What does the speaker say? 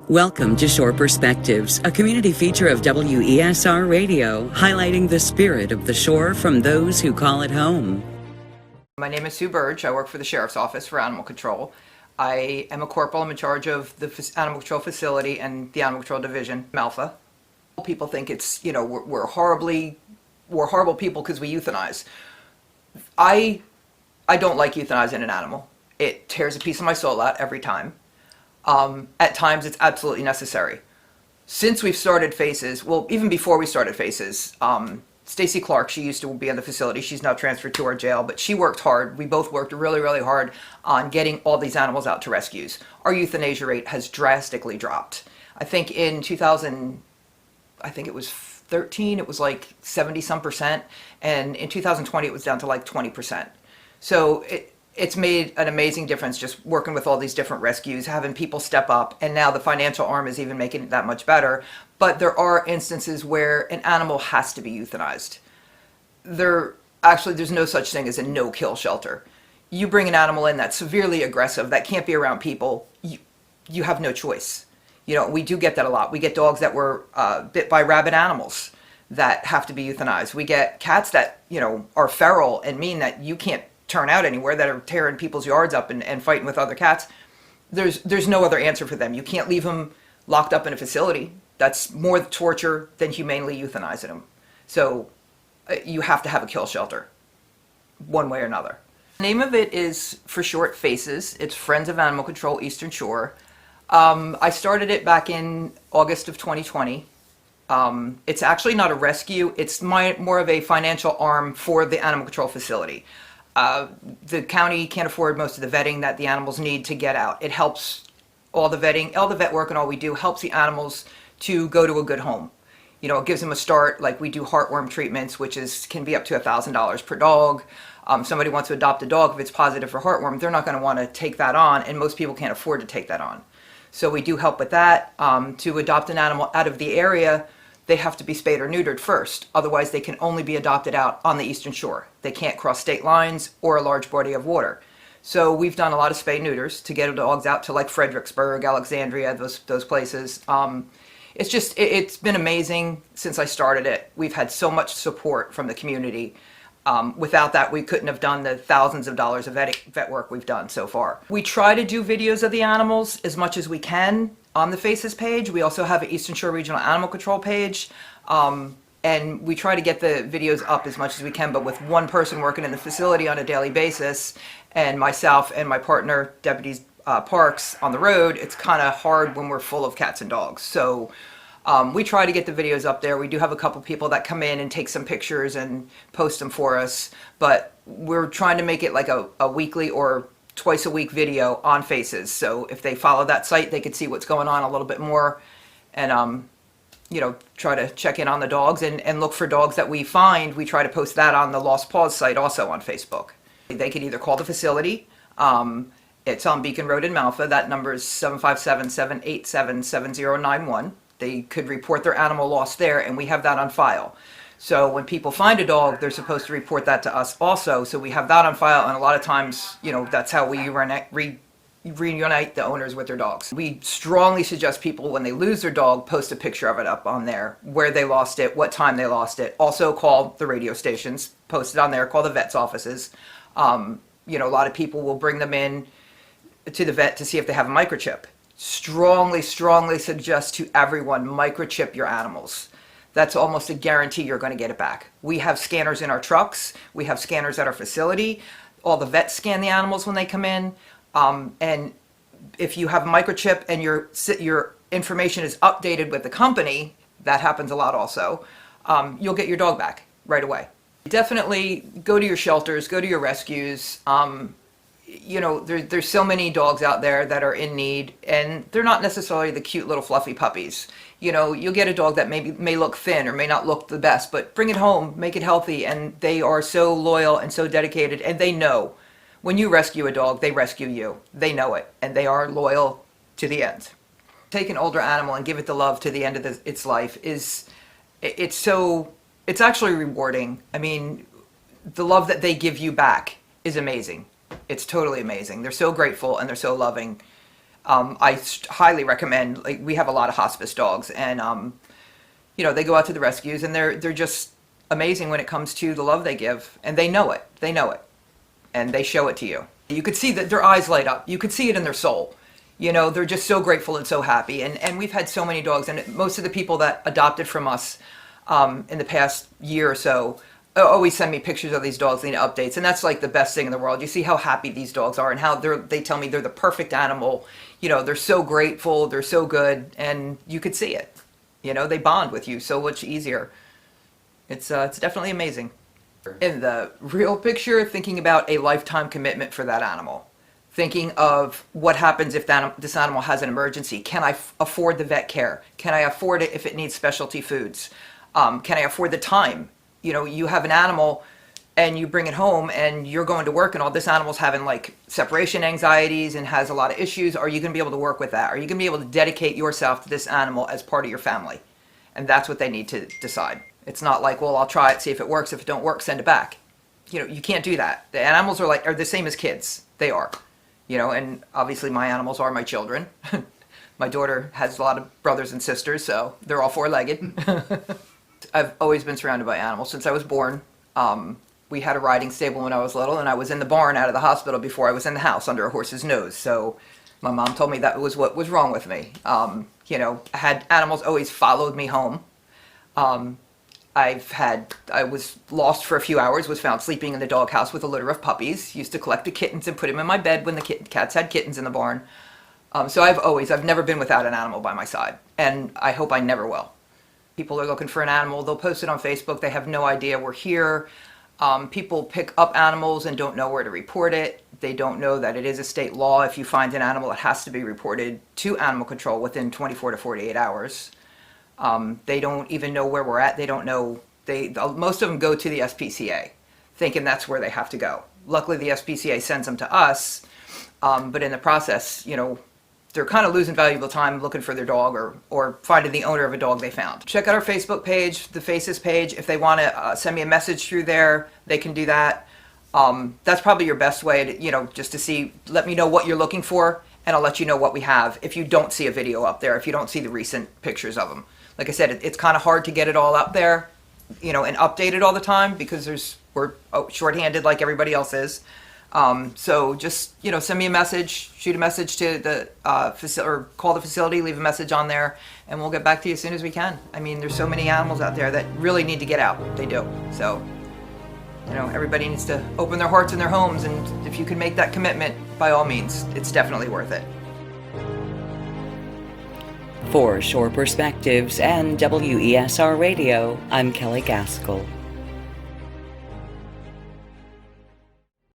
Welcome to Shore Perspectives, a community feature of WESR Radio, highlighting the spirit of the shore from those who call it home. My name is Sue Burdge. I work for the Sheriff's Office for Animal Control. I am a corporal. I'm in charge of the Animal Control Facility and the Animal Control Division, Alpha. People think it's, we're horrible people because we euthanize. I don't like euthanizing an animal. It tears a piece of my soul out every time. At times it's absolutely necessary. Since we've started Faces, well, even before we started Faces, Stacy Clark, she used to be in the facility. She's now transferred to our jail, but she worked hard. We both worked really, really hard on getting all these animals out to rescues. Our euthanasia rate has drastically dropped. I think in 2013, it was like 70-some%, and in 2020 it was down to like 20%. So it's made an amazing difference just working with all these different rescues, having people step up, and now the financial arm is even making it that much better. But there are instances where an animal has to be euthanized. There's no such thing as a no-kill shelter. You bring an animal in that's severely aggressive, that can't be around people, you have no choice. We do get that a lot. We get dogs that were bit by rabid animals that have to be euthanized. We get cats that, are feral and mean that you can't turn out anywhere, that are tearing people's yards up and fighting with other cats. There's no other answer for them. You can't leave them locked up in a facility. That's more torture than humanely euthanizing them. So you have to have a kill shelter, one way or another. The name of it is, for short, Faces. It's Friends of Animal Control Eastern Shore. I started it back in August of 2020. It's actually not a rescue. It's more of a financial arm for the animal control facility. The county can't afford most of the vetting that the animals need to get out. It helps all the vetting, all the vet work and all we do helps the animals to go to a good home. It gives them a start. Like, we do heartworm treatments, which can be up to $1,000 per dog. Somebody wants to adopt a dog, if it's positive for heartworm, they're not going to want to take that on, and most people can't afford to take that on. So we do help with that. To adopt an animal out of the area, they have to be spayed or neutered first. Otherwise, they can only be adopted out on the Eastern Shore. They can't cross state lines or a large body of water. So we've done a lot of spay neuters to get dogs out to like Fredericksburg, Alexandria, those places. It's been amazing since I started it. We've had so much support from the community. Without that, we couldn't have done the thousands of dollars of vet work we've done so far. We try to do videos of the animals as much as we can on the Faces page. We also have an Eastern Shore Regional Animal Control page. And we try to get the videos up as much as we can, but with one person working in the facility on a daily basis, and myself and my partner, Deputy Parks, on the road, it's kind of hard when we're full of cats and dogs. So we try to get the videos up there. We do have a couple people that come in and take some pictures and post them for us, but we're trying to make it like a weekly or twice a week video on Faces. So if they follow that site, they could see what's going on a little bit more, and try to check in on the dogs and look for dogs that we find. We try to post that on the Lost Paws site also on Facebook. They can either call the facility. It's on Beacon Road in Malfa. That number is 757-787-7091. They could report their animal lost there, and we have that on file. So when people find a dog, they're supposed to report that to us also. So we have that on file, and a lot of times, that's how we reunite the owners with their dogs. We strongly suggest people, when they lose their dog, post a picture of it up on there, where they lost it, what time they lost it. Also call the radio stations, post it on there, call the vet's offices. A lot of people will bring them in to the vet to see if they have a microchip. Strongly, strongly suggest to everyone, microchip your animals. That's almost a guarantee you're going to get it back. We have scanners in our trucks. We have scanners at our facility. All the vets scan the animals when they come in. And if you have a microchip and your information is updated with the company, that happens a lot also, you'll get your dog back right away. Definitely go to your shelters, go to your rescues. There's so many dogs out there that are in need, and they're not necessarily the cute little fluffy puppies. You'll get a dog that may look thin or may not look the best, but bring it home, make it healthy, and they are so loyal and so dedicated, and they know. When you rescue a dog, they rescue you. They know it, and they are loyal to the end. Take an older animal and give it the love to the end of its life it's actually rewarding. I mean, the love that they give you back is amazing. It's totally amazing. They're so grateful and they're so loving. Highly recommend. Like, we have a lot of hospice dogs, and they go out to the rescues, and they're just amazing when it comes to the love they give, and they know it. They know it, and they show it to you. You could see that their eyes light up. You could see it in their soul. They're just so grateful and so happy. And we've had so many dogs, and most of the people that adopted from us in the past year or so always send me pictures of these dogs and updates, and that's like the best thing in the world. You see how happy these dogs are, and how they tell me they're the perfect animal. They're so grateful, they're so good, and you could see it. They bond with you so much easier. It's definitely amazing. In the real picture, thinking about a lifetime commitment for that animal. Thinking of what happens if this animal has an emergency. Can I afford the vet care? Can I afford it if it needs specialty foods? Can I afford the time? You have an animal and you bring it home and you're going to work, and all this animal's having like separation anxieties and has a lot of issues. Are you going to be able to work with that? Are you going to be able to dedicate yourself to this animal as part of your family? And that's what they need to decide. It's not like, well, I'll try it, see if it works. If it don't work, send it back. You can't do that. The animals are the same as kids. They are. And obviously my animals are my children. My daughter has a lot of brothers and sisters, so they're all four-legged. I've always been surrounded by animals since I was born. We had a riding stable when I was little, and I was in the barn out of the hospital before I was in the house under a horse's nose. So my mom told me that was what was wrong with me. I had animals always followed me home. I was lost for a few hours, was found sleeping in the doghouse with a litter of puppies, used to collect the kittens and put them in my bed when the cats had kittens in the barn. So I've never been without an animal by my side, and I hope I never will. People are looking for an animal, they'll post it on Facebook, they have no idea we're here. People pick up animals and don't know where to report it. They don't know that it is a state law. If you find an animal, it has to be reported to animal control within 24 to 48 hours. They don't even know where we're at. They don't know. Most of them go to the SPCA, thinking that's where they have to go. Luckily, the SPCA sends them to us, but in the process, they're kind of losing valuable time looking for their dog or finding the owner of a dog they found. Check out our Facebook page, the Faces page. If they want to send me a message through there, they can do that. That's probably your best way to, just to let me know what you're looking for, and I'll let you know what we have if you don't see a video up there, if you don't see the recent pictures of them. Like I said, it's kind of hard to get it all up there, and updated all the time because we're shorthanded like everybody else is. So just, send me a message, shoot a message to the or call the facility, leave a message on there, and we'll get back to you as soon as we can. I mean, there's so many animals out there that really need to get out. They do. So, everybody needs to open their hearts and their homes, and if you can make that commitment, by all means, it's definitely worth it. For Shore Perspectives and WESR Radio, I'm Kelley Gaskell.